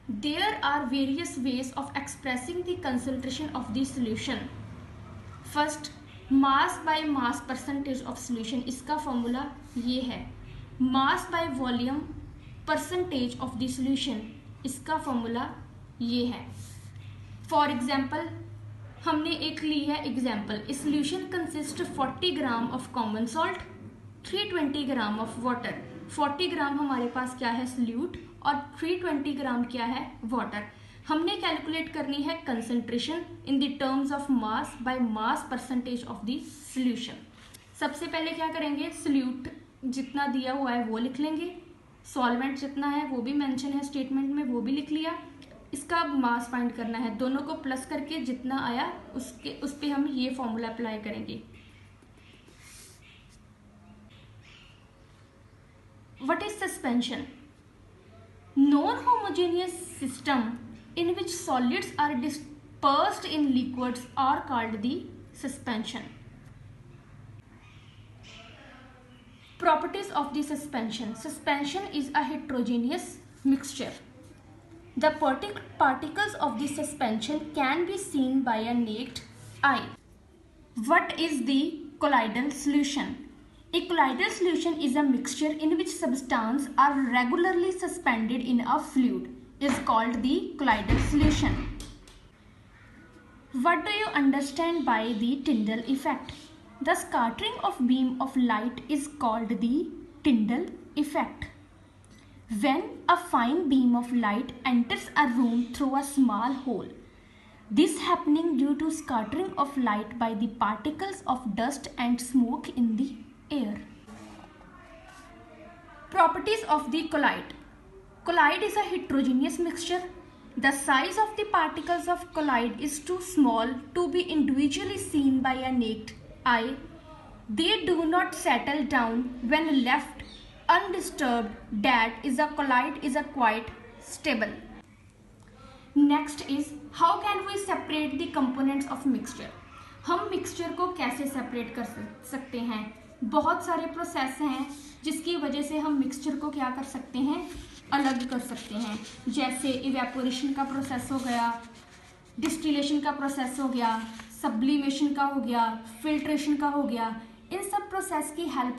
There are various ways of expressing the concentration of the solution. First, mass by mass percentage of solution. इसका formula ये है. Mass by volume percentage of the solution. इसका formula ये है. For example हमने एक ली है example. A solution consist 40 gram of common salt, 320 gram of water. 40 ग्राम हमारे पास क्या है सल्यूट और 320 ग्राम क्या है वाटर. हमने कैलकुलेट करनी है concentration in the terms of mass by mass percentage of the solution. सबसे पहले क्या करेंगे, सल्यूट जितना दिया हुआ है वो लिख लेंगे, सॉल्वेंट जितना है वो भी मेंशन है स्टेटमेंट में वो भी लिख लिया. इसका मास फाइंड करना है, दोनों को प्लस करके जितना आया उस पे हम ये फॉर्मूला अप्लाई करेंगे. What is suspension? Non-homogeneous system in which solids are dispersed in liquids are called the suspension. Properties of the suspension. Suspension is a heterogeneous mixture. The particles of the suspension can be seen by a naked eye. What is the colloidal solution? A colloidal solution is a mixture in which substances are regularly suspended in a fluid. Is called the colloidal solution. What do you understand by the Tyndall effect? The scattering of beam of light is called the Tyndall effect. When a fine beam of light enters a room through a small hole, this happening due to scattering of light by the particles of dust and smoke in the air. Properties of the colloid. Colloid is a heterogeneous mixture. The size of the particles of colloid is too small to be individually seen by a naked eye. They do not settle down when left undisturbed. That is a colloid is a quite stable. Next is how can we separate the components of mixture. हम mixture को कैसे separate कर सकते हैं. बहुत सारे process हैं जिसकी वजह से हम मिक्सचर को क्या कर सकते हैं, अलग कर सकते हैं. जैसे इवेपोरेशन का प्रोसेस हो गया, डिस्टिलेशन का प्रोसेस हो गया, सब्लिमेशन का हो गया, फिल्ट्रेशन का हो गया. इन सब प्रोसेस की हेल्प